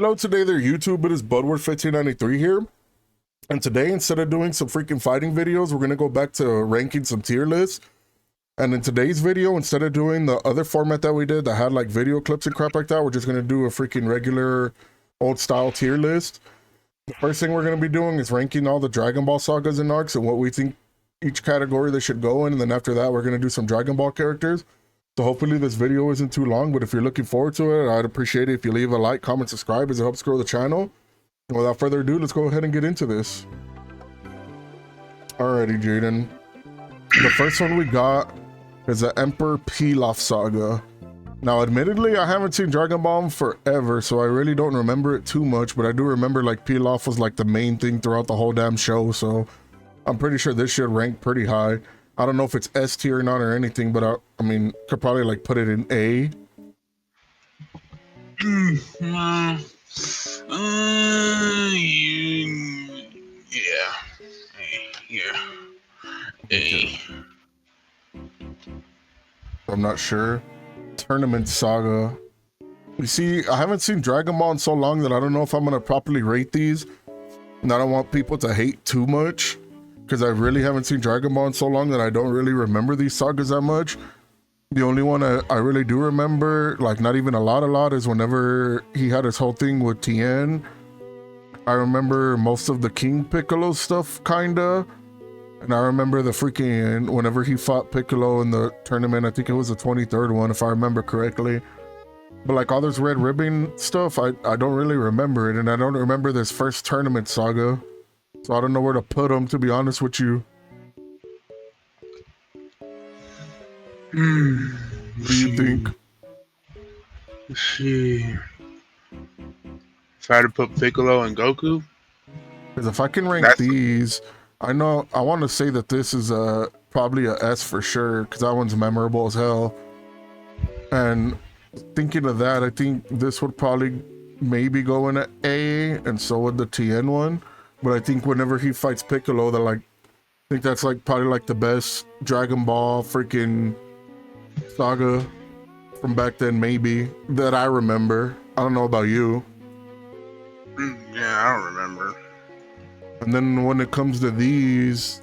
Hello, today there YouTube, it is Budward1593 here. And today, instead of doing some freaking fighting videos, we're going to go back to ranking some tier lists. And in today's video, instead of doing the other format that we did that had like video clips and crap like that, we're just going to do a freaking regular old style tier list. The first thing we're going to be doing is ranking all the Dragon Ball sagas and arcs and what we think each category they should go in. And then after that, we're going to do some Dragon Ball characters. So hopefully this video isn't too long, but if you're looking forward to it, I'd appreciate it if you leave a like, comment, subscribe, as it helps grow the channel. And without further ado, let's go ahead and get into this. Alrighty, Jaden. The first one we got is the Emperor Pilaf saga. Now, admittedly, I haven't seen Dragon Ball in forever, so I really don't remember it too much, but I do remember like Pilaf was like the main thing throughout the whole damn show, so I'm pretty sure this should rank pretty high. I don't know if it's S tier or not or anything, but I mean, could probably like put it in A. Yeah. A. I'm not sure. Tournament saga. You see, I haven't seen Dragon Ball in so long that I don't know if I'm gonna properly rate these, and I don't want people to hate too much, because I really haven't seen Dragon Ball in so long that I don't really remember these sagas that much. The only one I really do remember, like not even a lot, is whenever he had his whole thing with Tien. I remember most of the King Piccolo stuff, kinda. And I remember the freaking, whenever he fought Piccolo in the tournament, I think it was the 23rd one, if I remember correctly. But like all this Red Ribbon stuff, I don't really remember it. And I don't remember this first tournament saga. So I don't know where to put them, to be honest with you. What do you think? Let's see. If I had to put Piccolo and Goku? Because if I can rank these, I want to say that this is probably a S for sure, because that one's memorable as hell. And thinking of that, I think this would probably maybe go in an A, and so would the Tien one. But I think whenever he fights Piccolo, I think that's like probably like the best Dragon Ball freaking saga from back then, maybe, that I remember. I don't know about you. Yeah, I don't remember. And then when it comes to these,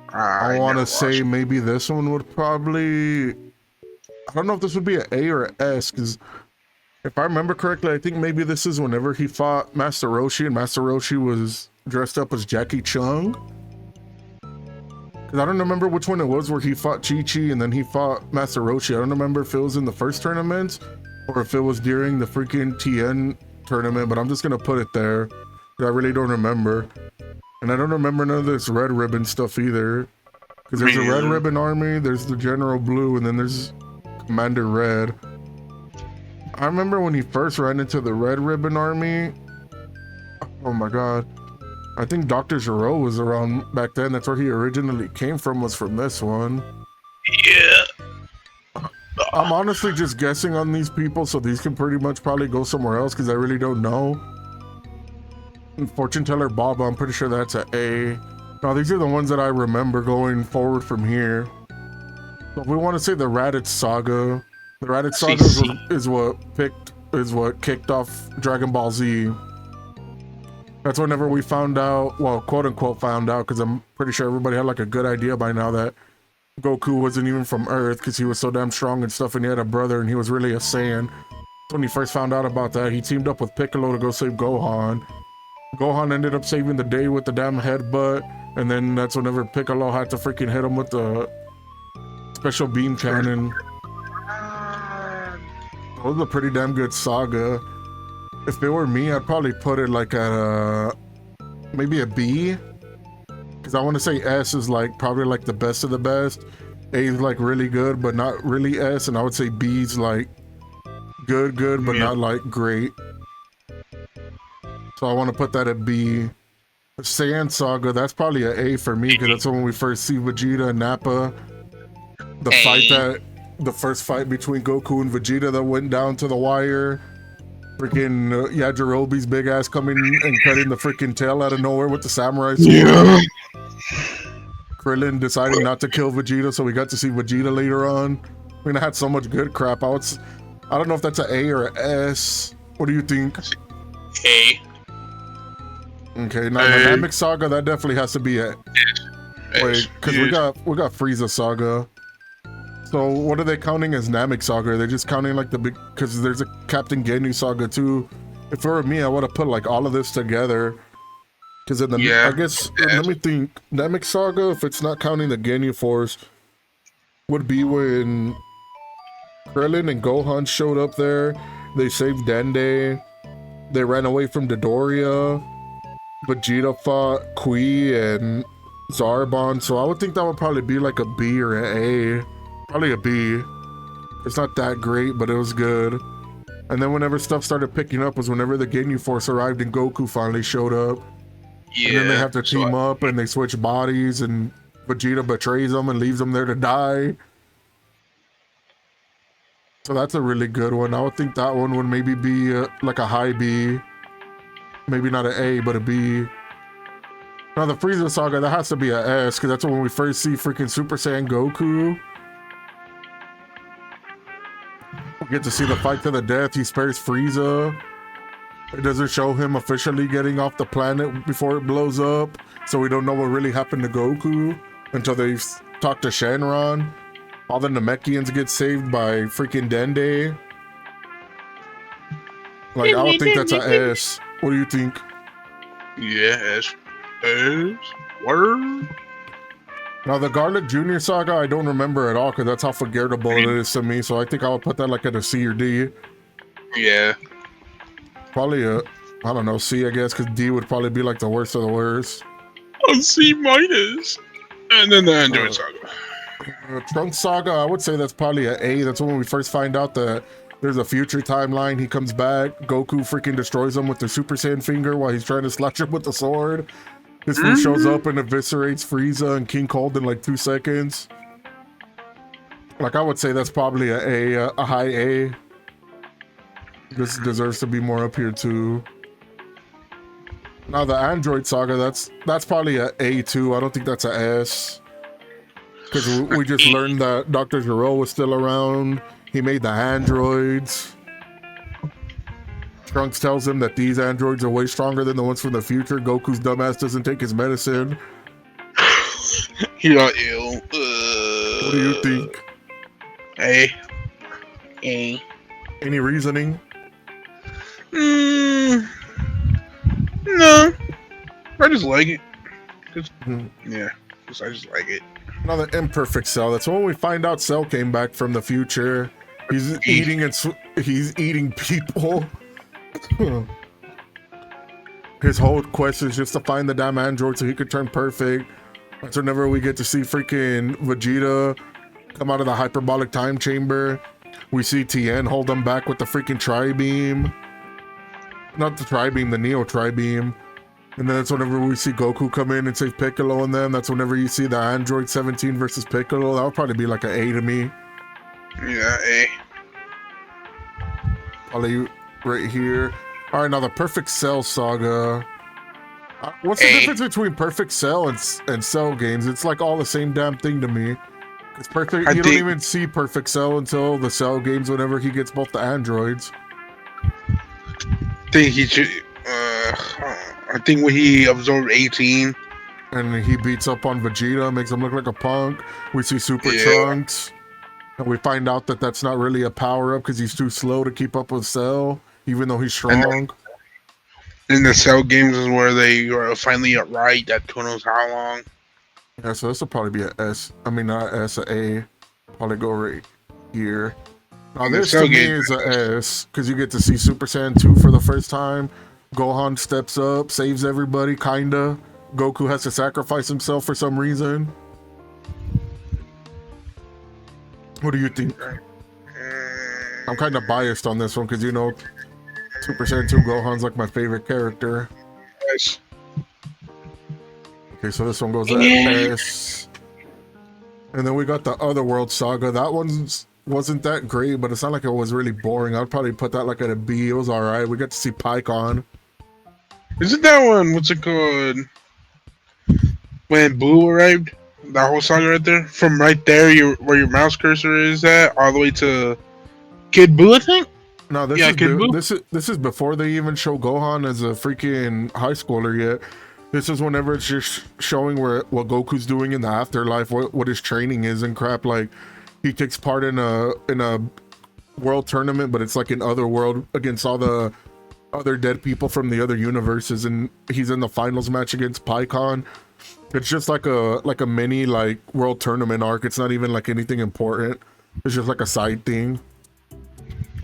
I want to say maybe this one would probably, I don't know if this would be an A or an S, because if I remember correctly, I think maybe this is whenever he fought Master Roshi, and Master Roshi was dressed up as Jackie Chung. Because I don't remember which one it was where he fought Chi-Chi and then he fought Master Roshi. I don't remember if it was in the first tournament or if it was during the freaking Tien tournament, but I'm just going to put it there. I really don't remember. And I don't remember none of this Red Ribbon stuff either. Because there's a Red Ribbon Army, there's the General Blue, and then there's Commander Red. I remember when he first ran into the Red Ribbon Army. Oh my god. I think Dr. Gero was around back then. That's where he originally came from, was from this one. Yeah. I'm honestly just guessing on these people, so these can pretty much probably go somewhere else because I really don't know. Fortune Teller Baba, I'm pretty sure that's an A. Now these are the ones that I remember going forward from here. So if we want to say the Raditz Saga, the Raditz Saga is what kicked off Dragon Ball Z. That's whenever we found out, well, quote unquote found out, because I'm pretty sure everybody had like a good idea by now that Goku wasn't even from Earth because he was so damn strong and stuff, and he had a brother and he was really a Saiyan. When he first found out about that, he teamed up with Piccolo to go save Gohan. Gohan ended up saving the day with the damn headbutt, and then that's whenever Piccolo had to freaking hit him with the special beam cannon. That was a pretty damn good saga. If it were me, I'd probably put it like at maybe a B, because I want to say S is like probably like the best of the best. A is like really good, but not really S, and I would say B is like good, but not like great. So I want to put that at B. The Saiyan Saga, that's probably an A for me, because that's when we first see Vegeta and Nappa. The first fight between Goku and Vegeta that went down to the wire. Freaking Yajirobe's big ass coming and cutting the freaking tail out of nowhere with the samurai sword. Yeah. Krillin deciding not to kill Vegeta, so we got to see Vegeta later on. I mean, I had so much good crap. I don't know if that's an A or an S. What do you think? A. Okay, now the Namek Saga, that definitely has to be a... Wait, because we got Frieza Saga. So what are they counting as Namek Saga? Are they just counting like the big... Because there's a Captain Ginyu Saga too. If it were me, I would have put like all of this together. Because in the... I guess, let me think. Namek Saga, if it's not counting the Ginyu Force, would be when Krillin and Gohan showed up there. They saved Dende. They ran away from Dodoria. Vegeta fought Kui and Zarbon. So I would think that would probably be like a B or an A. Probably a B. It's not that great, but it was good. And then whenever stuff started picking up was whenever the Ginyu Force arrived and Goku finally showed up. Yeah. And then they have to team up and they switch bodies and Vegeta betrays them and leaves them there to die. So that's a really good one. I would think that one would maybe be like a high B. Maybe not an A, but a B. Now the Frieza Saga, that has to be an S, because that's when we first see freaking Super Saiyan Goku. We get to see the fight to the death. He spares Frieza. It doesn't show him officially getting off the planet before it blows up, so we don't know what really happened to Goku until they talk to Shenron. All the Namekians get saved by freaking Dende. Like, I would think that's an S. What do you think? Yeah, S. Word. Now, the Garlic Jr. Saga, I don't remember at all, because that's how forgettable it is to me, so I think I would put that like at a C or D. Yeah. Probably a, I don't know, C, I guess, because D would probably be like the worst of the worst. A C minus. And then the Android Saga. Trunks Saga, I would say that's probably an A. That's when we first find out that there's a future timeline. He comes back, Goku freaking destroys him with the Super Saiyan finger while he's trying to slash him with the sword. This one shows up and eviscerates Frieza and King Cold in like 2 seconds. Like, I would say that's probably a high A. This deserves to be more up here too. Now the Android Saga, that's probably a A too. I don't think that's a S. Because we just learned that Dr. Gero was still around. He made the androids. Trunks tells him that these androids are way stronger than the ones from the future. Goku's dumbass doesn't take his medicine. He got ill. What do you think? A. Any reasoning? No. I just like it. Yeah. I just like it. Another imperfect Cell. That's when we find out Cell came back from the future. He's eating and he's eating people. His whole quest is just to find the damn android so he could turn perfect. That's whenever we get to see freaking Vegeta come out of the hyperbolic time chamber. We see Tien hold him back with the freaking Tri-Beam. Not the Tri-Beam, the Neo Tri-Beam. And then that's whenever we see Goku come in and save Piccolo and them. That's whenever you see the Android 17 versus Piccolo. That would probably be like an A to me. Yeah, A. Probably right here. All right, now the Perfect Cell Saga. What's the difference between Perfect Cell and Cell games? It's like all the same damn thing to me. It's perfect. You don't even see Perfect Cell until the Cell games whenever he gets both the androids. I think when he absorbed 18. And he beats up on Vegeta, makes him look like a punk. We see Super Trunks. And we find out that that's not really a power-up because he's too slow to keep up with Cell, even though he's strong. And the Cell games is where they are finally at right, that who knows how long. Yeah, so this will probably be an S. I mean, not S, an A. Probably go right here. Now, this to me is an S, because you get to see Super Saiyan 2 for the first time. Gohan steps up, saves everybody, kinda. Goku has to sacrifice himself for some reason. What do you think? I'm kind of biased on this one, because, you know, Super Saiyan 2 Gohan's like my favorite character. Yes. Okay, so this one goes at S. And then we got the Otherworld Saga. That one wasn't that great, but it's not like it was really boring. I'd probably put that like at a B. It was alright. We got to see Pycon. Isn't that one, what's it called? When Blue arrived? That whole saga right there? From right there, where your mouse cursor is at, all the way to Kid Buu, I think? No, Yeah, Kid Buu. this is before they even show Gohan as a freaking high schooler yet. This is whenever it's just showing what Goku's doing in the afterlife, what his training is and crap. Like he takes part in a world tournament, but it's like an other world against all the other dead people from the other universes, and he's in the finals match against Pycon. It's just like a mini like world tournament arc. It's not even like anything important. It's just like a side thing.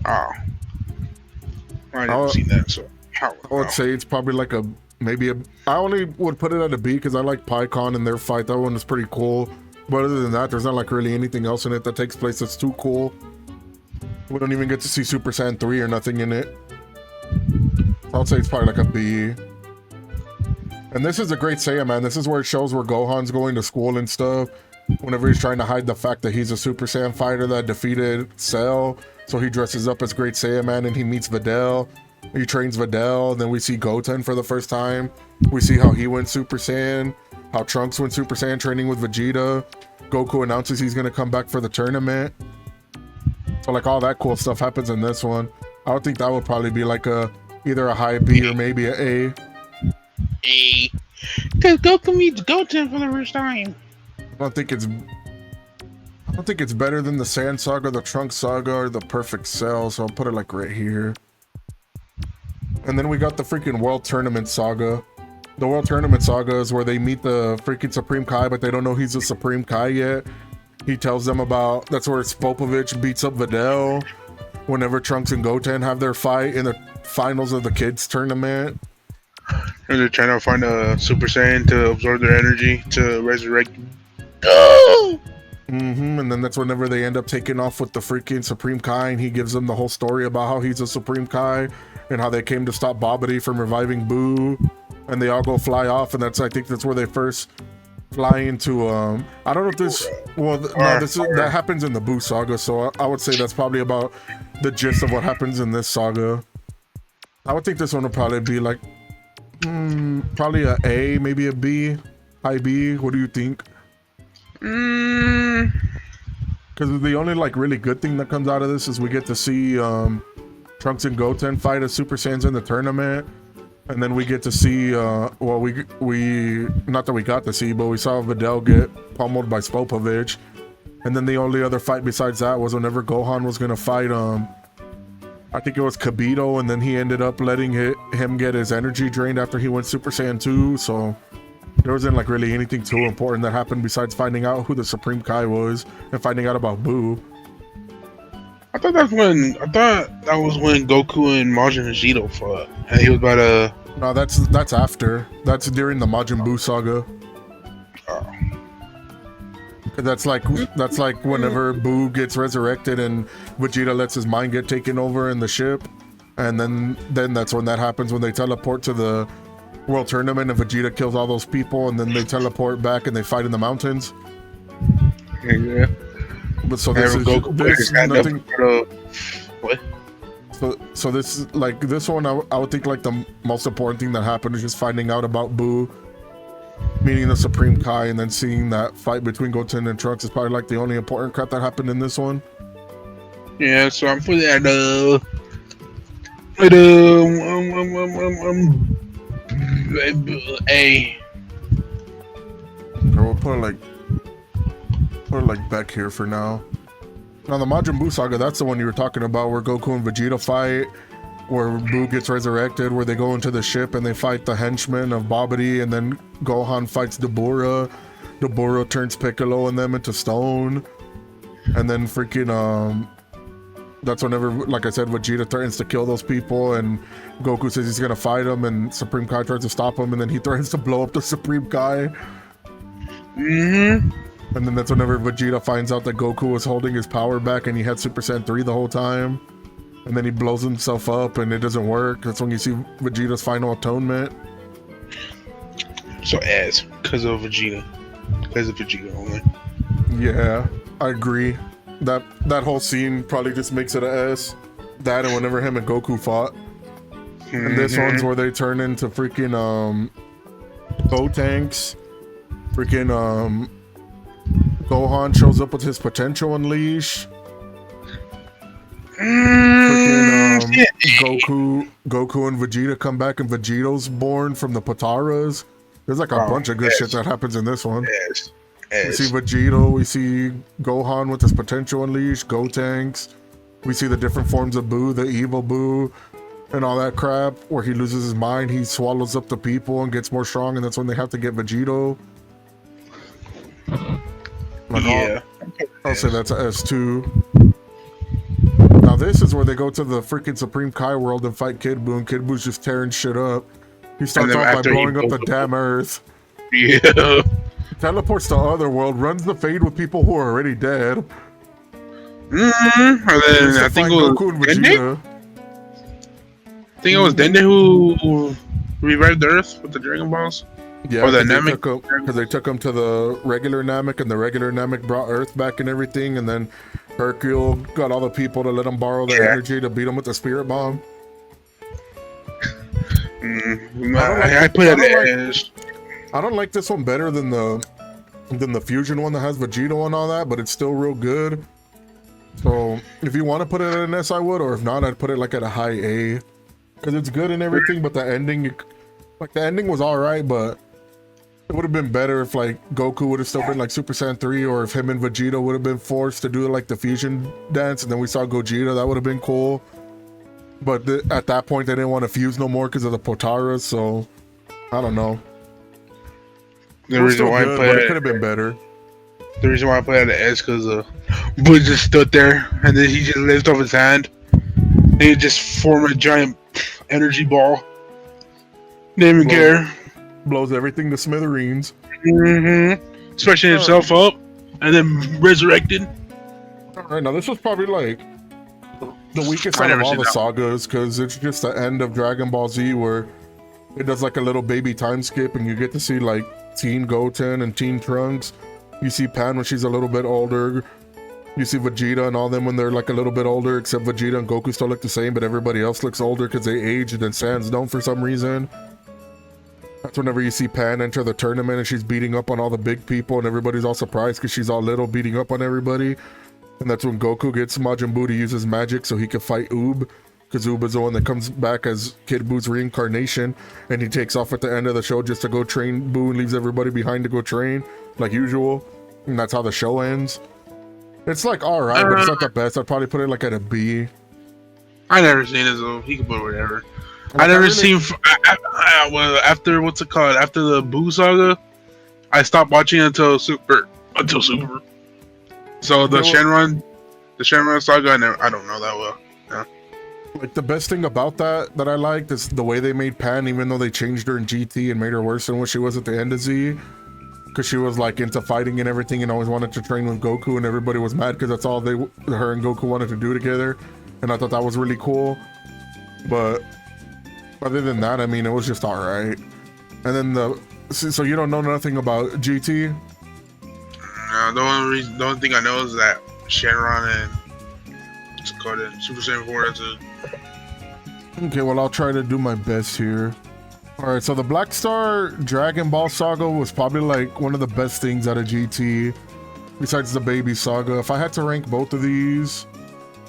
Oh, I never seen that. So I would say it's probably like maybe a. I only would put it at a B because I like Pycon and their fight. That one is pretty cool. But other than that, there's not like really anything else in it that takes place that's too cool. We don't even get to see Super Saiyan 3 or nothing in it. I'll say it's probably like a B. And this is a great Saiyan, man. This is where it shows where Gohan's going to school and stuff. Whenever he's trying to hide the fact that he's a Super Saiyan fighter that defeated Cell. So he dresses up as Great Saiyan Man and he meets Videl. He trains Videl. Then we see Goten for the first time. We see how he went Super Saiyan. How Trunks went Super Saiyan training with Vegeta. Goku announces he's going to come back for the tournament. So like all that cool stuff happens in this one. I would think that would probably be like either a high B or maybe an A. A. Because Goku meets Goten for the first time. I don't think it's better than the Sand Saga, the Trunks Saga, or the Perfect Cell, so I'll put it like right here. And then we got the freaking World Tournament Saga. The World Tournament Saga is where they meet the freaking Supreme Kai, but they don't know he's a Supreme Kai yet. He tells them about, that's where Spopovich beats up Videl whenever Trunks and Goten have their fight in the finals of the kids tournament. And they're trying to find a Super Saiyan to absorb their energy to resurrect. And then that's whenever they end up taking off with the freaking Supreme Kai, and he gives them the whole story about how he's a Supreme Kai and how they came to stop Babidi from reviving Buu, and they all go fly off, and I think that's where they first fly into I don't know if this that happens in the Buu saga, so I would say that's probably about the gist of what happens in this saga. I would think this one would probably be like probably a A, maybe a B, high B. What do you think? Because the only like really good thing that comes out of this is we get to see Trunks and Goten fight as Super Saiyans in the tournament, and then we get to see we not that we got to see, but we saw Videl get pummeled by Spopovich, and then the only other fight besides that was whenever Gohan was gonna fight I think it was Kibito, and then he ended up letting him get his energy drained after he went Super Saiyan 2, so there wasn't like really anything too important that happened besides finding out who the Supreme Kai was and finding out about Buu. I thought that was when Goku and Majin Vegeta fought, and he was about to. No, that's after. That's during the Majin Buu saga. Oh. That's like whenever Buu gets resurrected and Vegeta lets his mind get taken over in the ship, and then that's when that happens, when they teleport to the World Tournament and Vegeta kills all those people, and then they teleport back and they fight in the mountains. Yeah. But so this is nothing. What? So this is like this one. I would think like the most important thing that happened is just finding out about Buu meeting the Supreme Kai, and then seeing that fight between Goten and Trunks is probably like the only important crap that happened in this one. Yeah, so I'm putting that A. We'll put it like back here for now. Now the Majin Buu saga, that's the one you were talking about, where Goku and Vegeta fight, where Buu gets resurrected, where they go into the ship and they fight the henchmen of Babidi, and then Gohan fights Dabura. Dabura turns Piccolo and them into stone. And then freaking that's whenever, like I said, Vegeta threatens to kill those people, and Goku says he's gonna fight him, and Supreme Kai tries to stop him, and then he threatens to blow up the Supreme Kai. And then that's whenever Vegeta finds out that Goku was holding his power back and he had Super Saiyan 3 the whole time. And then he blows himself up and it doesn't work. That's when you see Vegeta's final atonement. So as, because of Vegeta. Because of Vegeta only. Yeah, I agree. That whole scene probably just makes it a S. That and whenever him and Goku fought. And this one's where they turn into freaking Gotenks. Freaking Gohan shows up with his potential unleash. Freaking Goku and Vegeta come back and Vegeto's born from the Pataras. There's like a bunch of good shit that happens in this one. Yes. We see Vegito, we see Gohan with his potential unleashed, Gotenks. We see the different forms of Boo, the evil Boo, and all that crap, where he loses his mind, he swallows up the people and gets more strong, and that's when they have to get Vegito. Like, yeah. I'll say that's a S2. Now this is where they go to the freaking Supreme Kai world and fight Kid Buu, and Kid Buu's just tearing shit up. He starts off by blowing up the damn Earth. Yeah. Teleports to Otherworld, runs the Fade with people who are already dead. And then I think it was Goku and Vegeta. I think it was Dende who revived the Earth with the Dragon Balls. Yeah, or the Namek, because they took him to the regular Namek, and the regular Namek brought Earth back and everything, and then Hercule got all the people to let him borrow their energy to beat him with the Spirit Bomb. I don't like this one better than the Fusion one that has Vegito and all that, but it's still real good. So if you want to put it at an S, I would, or if not, I'd put it like at a high A, because it's good and everything, but the ending, the ending was all right, but it would have been better if like Goku would have still been like Super Saiyan 3, or if him and Vegeta would have been forced to do like the fusion dance, and then we saw Gogeta. That would have been cool. But at that point, they didn't want to fuse no more because of the Potaras, so I don't know. The reason why I played it could have been better. The reason why I played at the S because Boo just stood there, and then he just lifted off his hand, and he just formed a giant energy ball. Didn't even care. Blows everything to smithereens. Stretching himself up, and then resurrected. Alright, now this was probably like the weakest out of all the sagas, because it's just the end of Dragon Ball Z where it does like a little baby time skip, and you get to see like Teen Goten and Teen Trunks. You see Pan when she's a little bit older. You see Vegeta and all them when they're like a little bit older, except Vegeta and Goku still look the same, but everybody else looks older because they aged, and Sans don't for some reason. That's whenever you see Pan enter the tournament and she's beating up on all the big people, and everybody's all surprised because she's all little beating up on everybody. And that's when Goku gets Majin Buu to use his magic so he can fight Oob, because Oob is the one that comes back as Kid Buu's reincarnation, and he takes off at the end of the show just to go train Buu and leaves everybody behind to go train, like usual. And that's how the show ends. It's like alright, but it's not the best. I'd probably put it like at a B. I never seen it, so he can put whatever. I never seen. Well, after what's it called? After the Buu saga, I stopped watching until Super. So the Shenron saga, I don't know that well. Yeah. Like the best thing about that I liked is the way they made Pan, even though they changed her in GT and made her worse than what she was at the end of Z. Because she was like into fighting and everything, and always wanted to train with Goku, and everybody was mad because that's all her and Goku wanted to do together. And I thought that was really cool. But other than that, I mean, it was just alright. And then so you don't know nothing about GT? No, the only thing I know is that Shenron and what's it called, Super Saiyan 4 is a... Okay, well, I'll try to do my best here. Alright, so the Black Star Dragon Ball Saga was probably like one of the best things out of GT, besides the Baby Saga. If I had to rank both of these,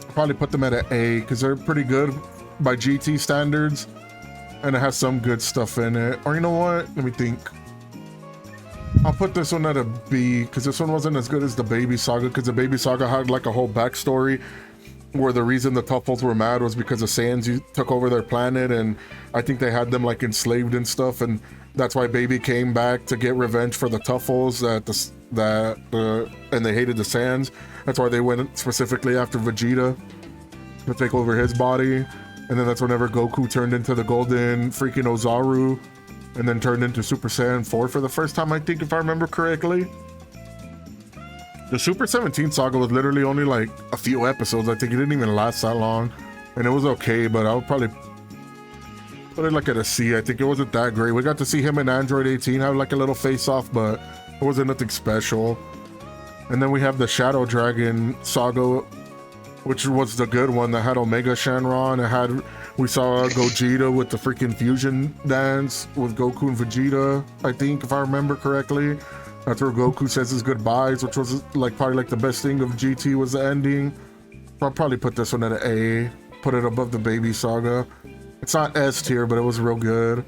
I'd probably put them at an A, because they're pretty good by GT standards, and it has some good stuff in it. Or you know what? Let me think. I'll put this one at a B, because this one wasn't as good as the Baby Saga, because the Baby Saga had like a whole backstory where the reason the Tuffles were mad was because the Saiyans took over their planet, and I think they had them like enslaved and stuff, and that's why Baby came back to get revenge for the Tuffles and they hated the Saiyans. That's why they went specifically after Vegeta to take over his body. And then that's whenever Goku turned into the golden freaking Ozaru, and then turned into Super Saiyan 4 for the first time, I think, if I remember correctly. The Super 17 saga was literally only like a few episodes. I think it didn't even last that long, and it was okay, but I would probably put it like at a C. I think it wasn't that great. We got to see him and Android 18 have like a little face-off, but it wasn't nothing special. And then we have the Shadow Dragon saga, which was the good one that had Omega Shenron. We saw Gogeta with the freaking fusion dance with Goku and Vegeta, I think, if I remember correctly. That's where Goku says his goodbyes, which was like probably like the best thing of GT was the ending. I'll probably put this one at an A. put it above the Baby Saga. It's not S tier, but it was real good.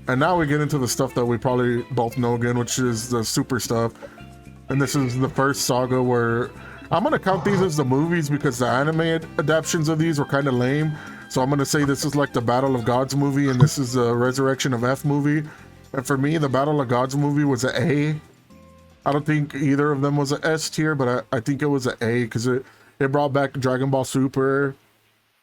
And now we get into the stuff that we probably both know again, which is the super stuff. And this is the first saga where I'm gonna count these as the movies because the anime adaptations of these were kind of lame. So I'm gonna say this is like the Battle of Gods movie, and this is the Resurrection of F movie. And for me, the Battle of Gods movie was an A. I don't think either of them was an S tier, but I think it was an A because it brought back Dragon Ball Super.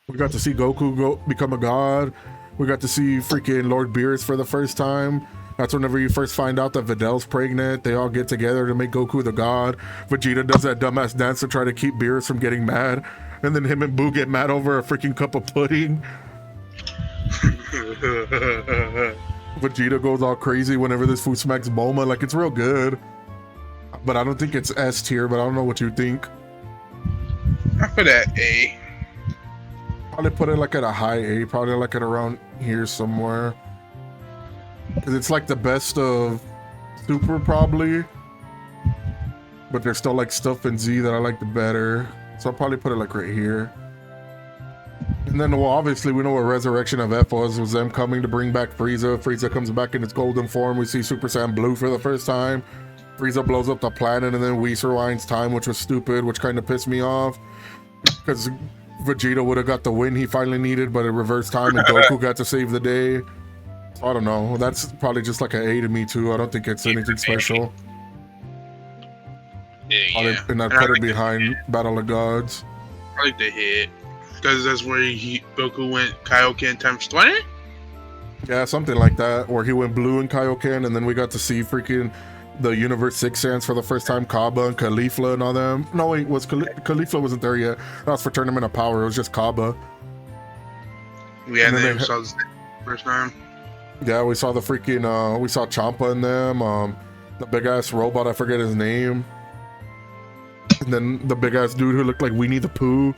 We got to see Goku become a god. We got to see freaking Lord Beerus for the first time. That's whenever you first find out that Vidal's pregnant. They all get together to make Goku the god. Vegeta does that dumbass dance to try to keep Beerus from getting mad. And then him and Boo get mad over a freaking cup of pudding. Vegeta goes all crazy whenever this food smacks Bulma. Like, it's real good. But I don't think it's S tier, but I don't know what you think. I put that A. Probably put it like at a high A, probably like at around here somewhere. Because it's like the best of Super, probably. But there's still like stuff in Z that I like the better. So I'll probably put it like right here. And then, well, obviously we know what Resurrection of F was them coming to bring back Frieza. Frieza comes back in its golden form. We see Super Saiyan Blue for the first time. Frieza blows up the planet, and then Whis rewinds time, which was stupid, which kind of pissed me off. Because Vegeta would have got the win he finally needed, but it reversed time and Goku got to save the day. So I don't know. That's probably just like an A to me too. I don't think it's anything special. Yeah. And I'd put it behind Battle of Gods. I like the hit. Because that's where Goku went Kaioken times 20? Yeah, something like that. Where he went blue in Kaioken, and then we got to see freaking the Universe 6 Saiyans for the first time, Kaba and Caulifla and all them. No, wait, Caulifla wasn't there yet. That was for Tournament of Power. It was just Kaba. Yeah, and then we saw this first time. Yeah, we saw the freaking, we saw Champa in them. The big-ass robot, I forget his name. And then the big-ass dude who looked like Winnie the Pooh.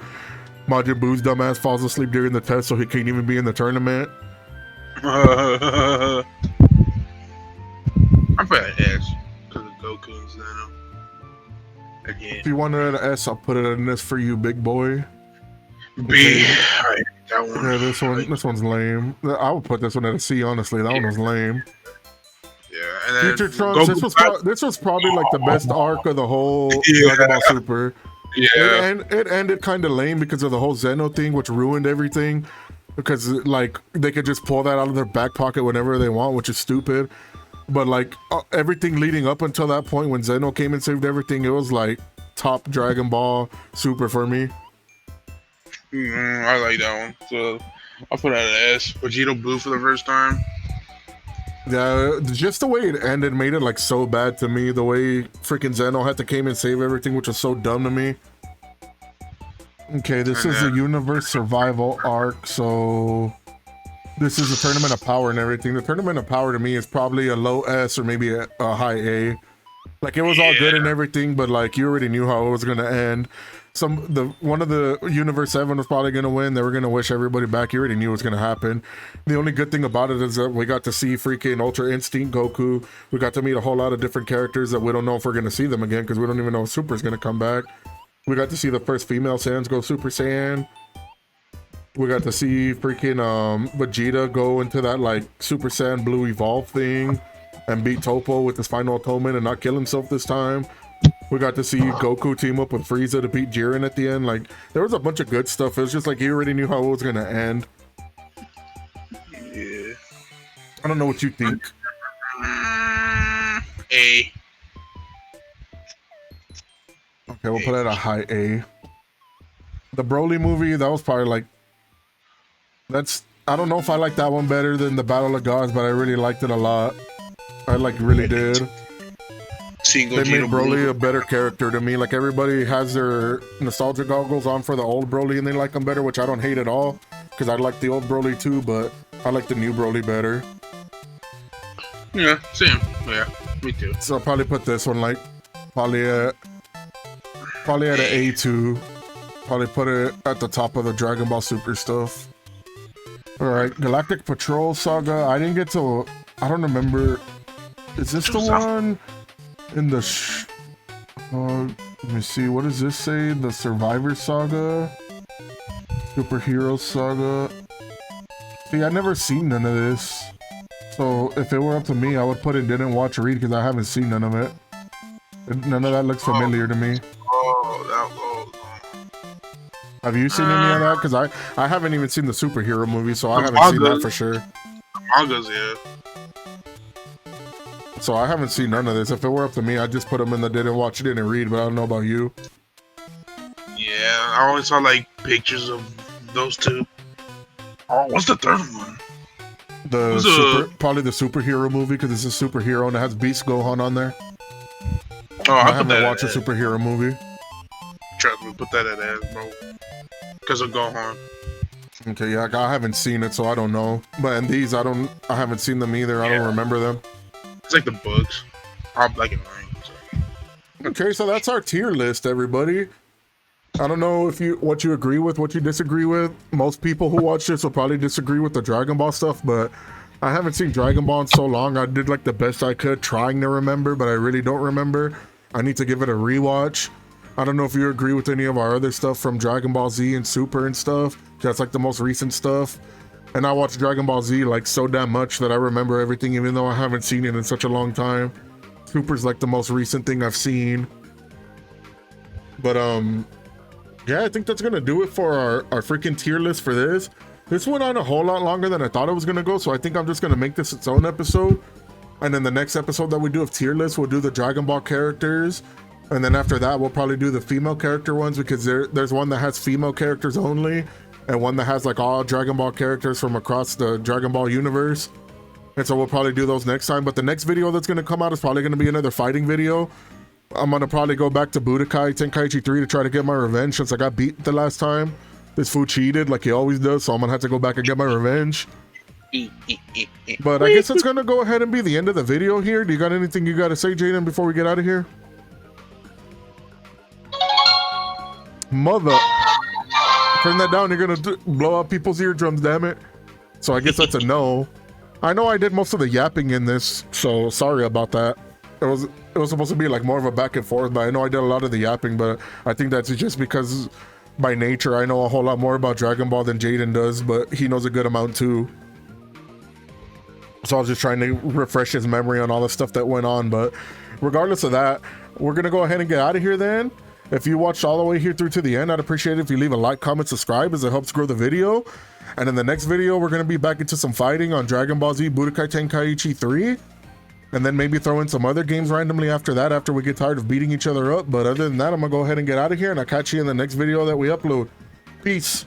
Majin Buu's dumbass falls asleep during the test, so he can't even be in the tournament. I put an S because of Goku and Zeno. Again. If you wanted an S, I'll put it in this for you, big boy. B. Alright, that one. Yeah, this one's lame. I would put this one at a C, honestly. That one was lame. Yeah, and then Future Trunks, this was probably like the best arc of the whole Dragon Ball Super. Yeah. It ended kind of lame because of the whole Zeno thing, which ruined everything. Because, like, they could just pull that out of their back pocket whenever they want, which is stupid. But, like, everything leading up until that point when Zeno came and saved everything, it was, like, top Dragon Ball Super for me. I like that one. So, I'll put that at S. Vegeta Blue for the first time. Yeah, just the way it ended made it, like, so bad to me. The way freaking Zeno had to came and save everything, which was so dumb to me. Okay, this is a universe survival arc, so this is a Tournament of Power and everything. The Tournament of Power to me is probably a low S or maybe a high A. Like, it was all good and everything, but like you already knew how it was gonna end. One of the Universe 7 was probably gonna win. They were gonna wish everybody back. You already knew it was gonna happen. The only good thing about it is that we got to see freaking Ultra Instinct Goku. We got to meet a whole lot of different characters that we don't know if we're gonna see them again because we don't even know if Super's gonna come back. We got to see the first female Saiyans go Super Saiyan. We got to see freaking Vegeta go into that like Super Saiyan Blue Evolve thing and beat Toppo with his final atonement and not kill himself this time. We got to see Goku team up with Frieza to beat Jiren at the end. Like, there was a bunch of good stuff. It was just like you already knew how it was gonna end. Yeah. I don't know what you think. A. Okay, we'll put it at a high A. The Broly movie, that was probably like... I don't know if I like that one better than the Battle of Gods, but I really liked it a lot. I like really did. They made Broly a better character to me. Like, everybody has their nostalgia goggles on for the old Broly and they like him better, which I don't hate at all. Because I like the old Broly too, but I like the new Broly better. Yeah, same. Yeah, me too. So I'll probably put this one like... Probably at an A2. Probably put it at the top of the Dragon Ball Super stuff. Alright, Galactic Patrol Saga. I didn't get to... I don't remember... Is this the one in the... let me see. What does this say? The Survivor Saga? Superhero Saga. See, I never seen none of this. So if it were up to me, I would put it didn't watch or read because I haven't seen none of it. None of that looks familiar to me. Oh, that was. Have you seen any of that? Because I haven't even seen the superhero movie, so I haven't seen that for sure. Mangas, yeah. So I haven't seen none of this. If it were up to me, I'd just put them in the didn't watch, didn't read, but I don't know about you. Yeah, I always saw like pictures of those two. Oh, what's the third one? Probably the superhero movie because it's a superhero and it has Beast Gohan on there. Oh, I haven't watched a superhero movie. Trust me, put that at ass, bro. Because of Gohan. Okay, yeah, I haven't seen it, so I don't know. But in these, I haven't seen them either. I don't remember them. It's like the books. I'm like it mine. So. Okay, so that's our tier list, everybody. I don't know what you agree with, what you disagree with. Most people who watch this will probably disagree with the Dragon Ball stuff, but I haven't seen Dragon Ball in so long. I did like the best I could trying to remember, but I really don't remember. I need to give it a rewatch. I don't know if you agree with any of our other stuff from Dragon Ball Z and Super and stuff. That's like the most recent stuff. And I watched Dragon Ball Z like so damn much that I remember everything even though I haven't seen it in such a long time. Super's like the most recent thing I've seen. But yeah, I think that's gonna do it for our freaking tier list for this. This went on a whole lot longer than I thought it was gonna go, so I think I'm just gonna make this its own episode. And then the next episode that we do of tier list, we'll do the Dragon Ball characters. And then after that, we'll probably do the female character ones because there's one that has female characters only and one that has like all Dragon Ball characters from across the Dragon Ball universe. And so we'll probably do those next time. But the next video that's going to come out is probably going to be another fighting video. I'm going to probably go back to Budokai Tenkaichi 3 to try to get my revenge since I got beat the last time. This fool cheated like he always does, so I'm going to have to go back and get my revenge. But I guess it's going to go ahead and be the end of the video here. Do you got anything you got to say, Jaden, before we get out of here? Mother, turn that down. You're gonna blow out people's eardrums, damn it. So I guess that's a no. I know I did most of the yapping in this, so sorry about that. It was supposed to be like more of a back and forth, but I know I did a lot of the yapping, but I think that's just because by nature I know a whole lot more about Dragon Ball than Jaden does, but he knows a good amount too. So I was just trying to refresh his memory on all the stuff that went on, but regardless of that, we're gonna go ahead and get out of here then. If you watched all the way here through to the end, I'd appreciate it if you leave a like, comment, subscribe as it helps grow the video. And in the next video, we're going to be back into some fighting on Dragon Ball Z Budokai Tenkaichi 3. And then maybe throw in some other games randomly after that, after we get tired of beating each other up. But other than that, I'm going to go ahead and get out of here, and I'll catch you in the next video that we upload. Peace.